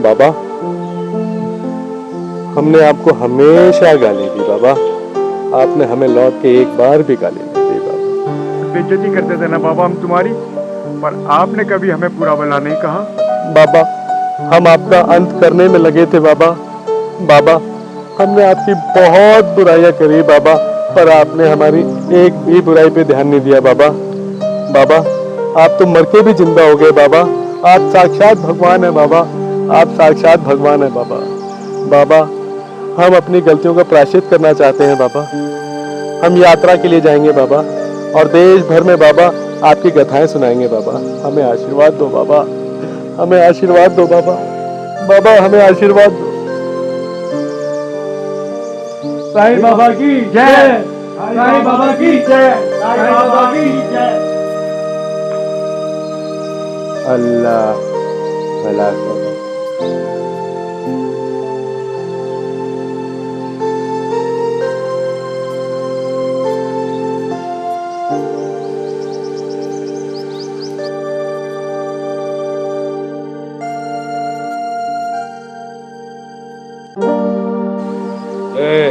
बाबा, हमने आपको हमेशा गाली दी बाबा, आपने हमें लौट के एक बार भी गाली नहीं दी बाबा। बेइज्जती करते थे ना बाबा हम तुम्हारी, पर आपने कभी हमें बुरा भला नहीं कहा। बाबा, हम आपका अंत करने में लगे थे बाबा। बाबा, हमने आपकी बहुत बुराइयां करी बाबा, पर आपने हमारी एक भी बुराई पे ध्यान नहीं दिया बाबा। बाबा, आप तो मर के भी जिंदा हो गए बाबा, आप साक्षात भगवान है बाबा, आप साक्षात भगवान है बाबा। बाबा, हम अपनी गलतियों का प्रायश्चित करना चाहते हैं बाबा। हम यात्रा के लिए जाएंगे बाबा, और देश भर में बाबा आपकी कथाएं सुनाएंगे बाबा। हमें आशीर्वाद दो बाबा, हमें आशीर्वाद दो बाबा। बाबा, हमें आशीर्वाद दो। साईं बाबा की जय, साईं बाबा की जय, साईं बाबा की जय। अल्लाह भला करे।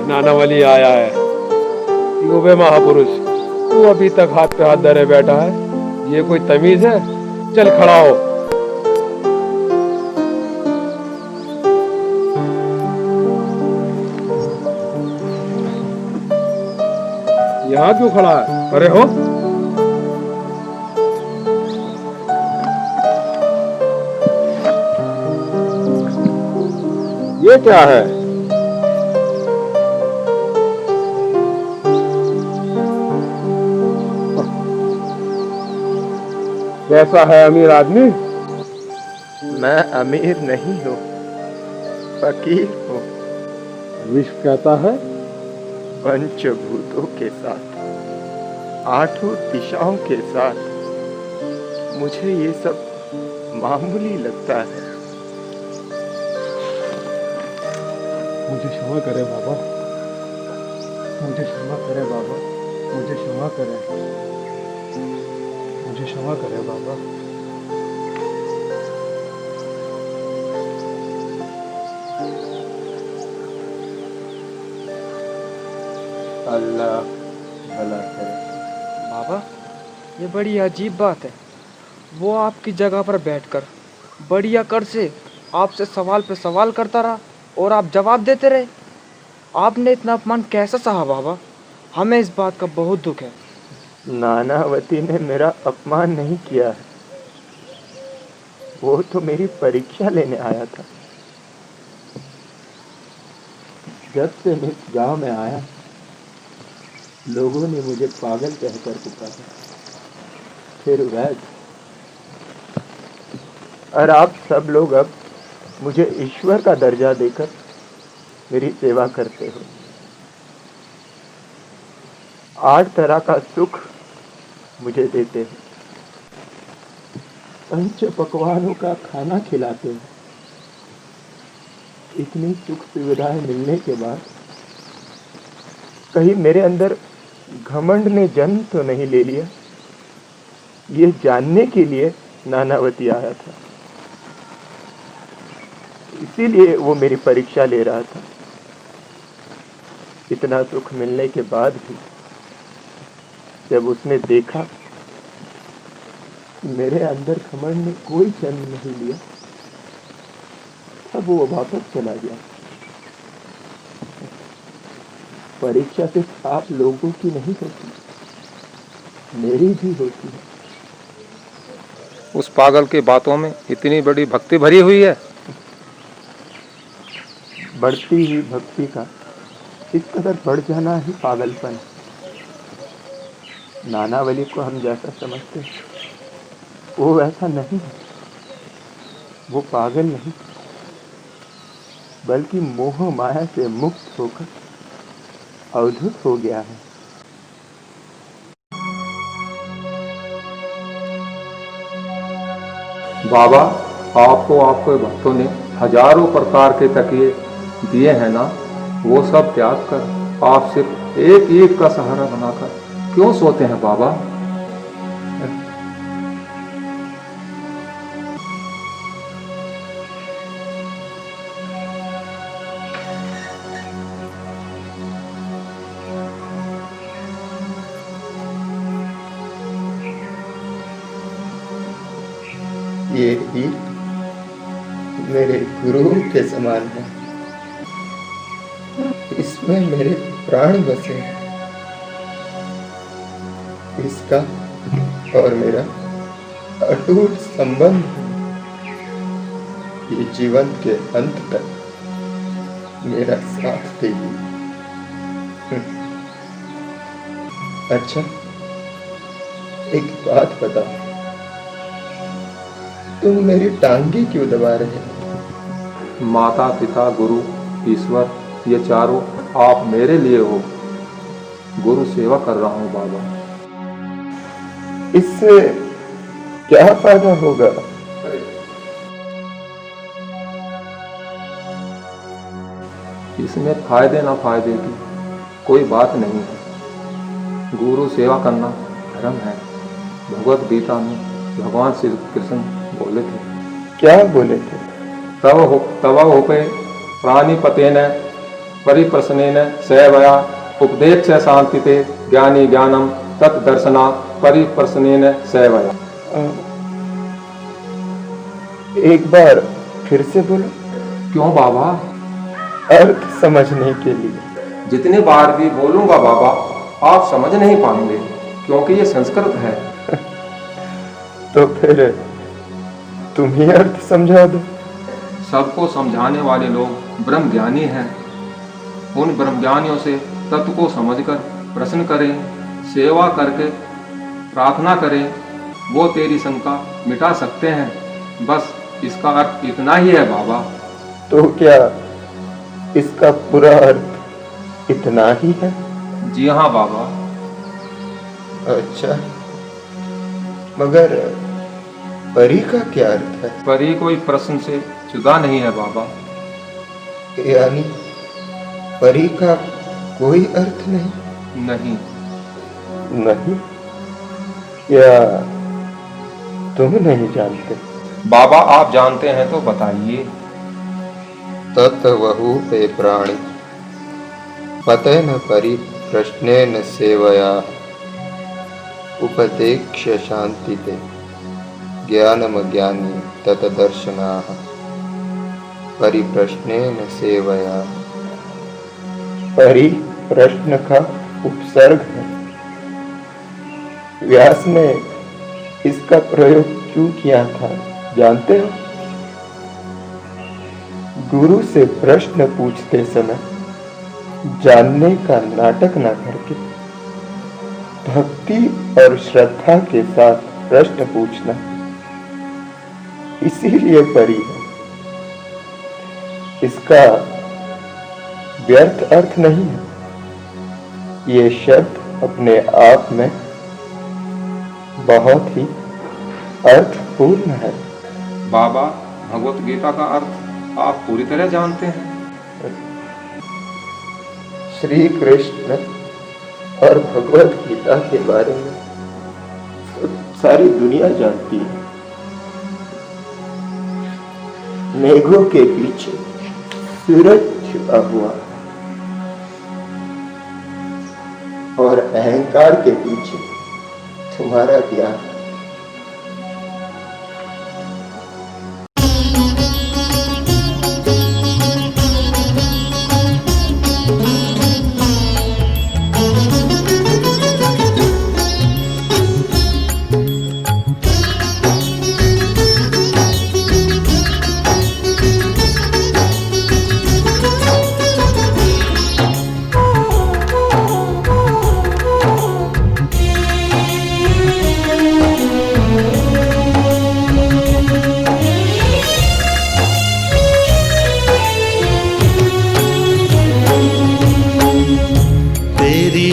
नानावली आया है। क्यों बे महापुरुष, तू अभी तक हाथ पे हाथ धरे बैठा है? ये कोई तमीज है? चल खड़ा हो। यहाँ क्यों खड़ा है? खड़े हो। ये क्या है? कैसा है अमीर आदमी? मैं अमीर नहीं हूँ, फकीर हूँ। विश्व कहता है पंचभूतों के साथ, आठों दिशाओं के साथ मुझे ये सब मामूली लगता है। मुझे क्षमा करे बाबा, मुझे क्षमा करे बाबा, मुझे क्षमा करे, मुझे क्षमा करे बाबा। अल्लाह भला करे। बाबा, ये बड़ी अजीब बात है। वो आपकी जगह पर बैठकर बड़ी अकड़ से आपसे सवाल पे सवाल करता रहा और आप जवाब देते रहे। आपने इतना अपमान कैसे सहा बाबा? हमें इस बात का बहुत दुख है। नानावती ने मेरा अपमान नहीं किया है, वो तो मेरी परीक्षा लेने आया था। जब से मैं इस गांव में आया, लोगों ने मुझे पागल कहकर पुकारा, फिर वैद्य, और आप सब लोग अब मुझे ईश्वर का दर्जा देकर मेरी सेवा करते हो। 8 तरह का सुख मुझे देते हैं, 5 पकवानों का खाना खिलाते हैं। इतनी सुख सुविधाएं मिलने के बाद कहीं मेरे अंदर घमंड ने जन्म तो नहीं ले लिया, ये जानने के लिए नानावती आया था। इसीलिए वो मेरी परीक्षा ले रहा था। इतना सुख मिलने के बाद भी जब उसने देखा मेरे अंदर घमंड ने कोई जन्म नहीं लिया, तब वो वापस चला गया। परीक्षा सिर्फ आप लोगों की नहीं होती, मेरी भी होती है। उस पागल की बातों में इतनी बड़ी भक्ति भरी हुई है। बढ़ती हुई भक्ति का इस कदर बढ़ जाना ही पागलपन है। नानावली को हम जैसा समझते हैं वो वैसा नहीं है। वो पागल नहीं, बल्कि मोह माया से मुक्त होकर अवधूत हो गया है। बाबा, आपको आपके भक्तों ने हजारों प्रकार के तकिए दिए हैं ना, वो सब त्याग कर आप सिर्फ एक ईंट का सहारा बनाकर क्यों सोते हैं बाबा? ये ही मेरे गुरु के समान है। इसमें मेरे प्राण बसे हैं। इसका और मेरा अटूट संबंध है। ये जीवन के अंत तक मेरा साथ देगी। अच्छा, एक बात बताओ, तुम मेरी टांगी क्यों दबा रहे हो? माता पिता गुरु ईश्वर ये चारों आप मेरे लिए हो। गुरु सेवा कर रहा हूँ बाबा। इससे क्या फायदा होगा? इसमें फायदे ना फायदे की कोई बात नहीं है। गुरु सेवा करना धर्म है। भगवत गीता में भगवान श्री कृष्ण बोले थे। क्या बोले थे? तव होपे प्राणिपतेन परिप्रश्नेन सेवया उपदेक्ष शांतिते ज्ञानी ज्ञानम तत्दर्शना परिप्रश्नेन सेवया। एक बार फिर से बोलो। क्यों बाबा? अर्थ समझने के लिए। जितनी बार भी बोलूंगा बाबा आप समझ नहीं पाएंगे, क्योंकि ये संस्कृत है। तो फिर तुम ही अर्थ समझा दो। सबको समझाने वाले लोग ब्रह्म ज्ञानी हैं। उन ब्रह्म ज्ञानियों से तत्व को समझकर प्रश्न करें, सेवा करके प्रार्थना करें, वो तेरी शंका मिटा सकते हैं। बस इसका अर्थ इतना ही है बाबा। तो क्या इसका पूरा अर्थ इतना ही है? जी हाँ बाबा। अच्छा, मगर परी का क्या अर्थ है? परी कोई प्रश्न से जुदा नहीं है बाबा। यानी परी का कोई अर्थ नहीं? नहीं। नहीं? क्या तुम नहीं जानते? बाबा आप जानते हैं तो बताइए। तत्वहु पे प्राणी पतेन परि प्रश्नेन सेवया उपदेक्ष शांतिते ज्ञानम ज्ञानी तत्दर्शनाः परिप्रश्नेन सेवया। परि प्रश्न का उपसर्ग है। व्यास ने इसका प्रयोग क्यों किया था जानते हो? गुरु से प्रश्न पूछते समय जानने का नाटक न करके भक्ति और श्रद्धा के साथ प्रश्न पूछना, इसीलिए परी है। इसका व्यर्थ अर्थ नहीं है। ये शब्द अपने आप में बहुत ही अर्थपूर्ण है। बाबा भगवत गीता का अर्थ आप पूरी तरह जानते हैं। श्री कृष्ण और भगवत गीता के बारे में सारी दुनिया जानती है। मेघों के पीछे सूरज छुपा हुआ और अहंकार के पीछे तुम्हारा ज्ञान।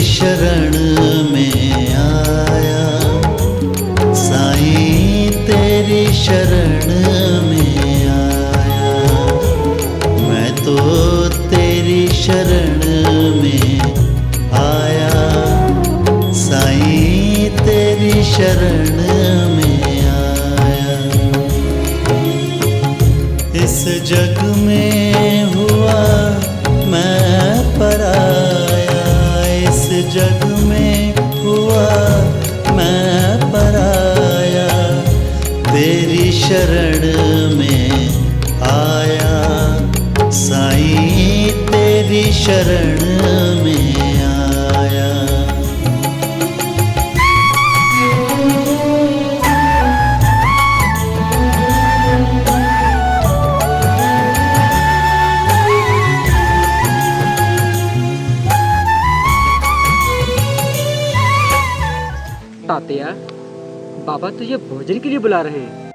शरण में आया साईं, तेरी शरण में आया। मैं तो तेरी शरण में आया साईं, तेरी शरण में आया। इस जग में हुआ मैं पराया, इस जग में हुआ मैं पराया। तेरी शरण तात्या, बाबा तुझे भोजन के लिए बुला रहे हैं।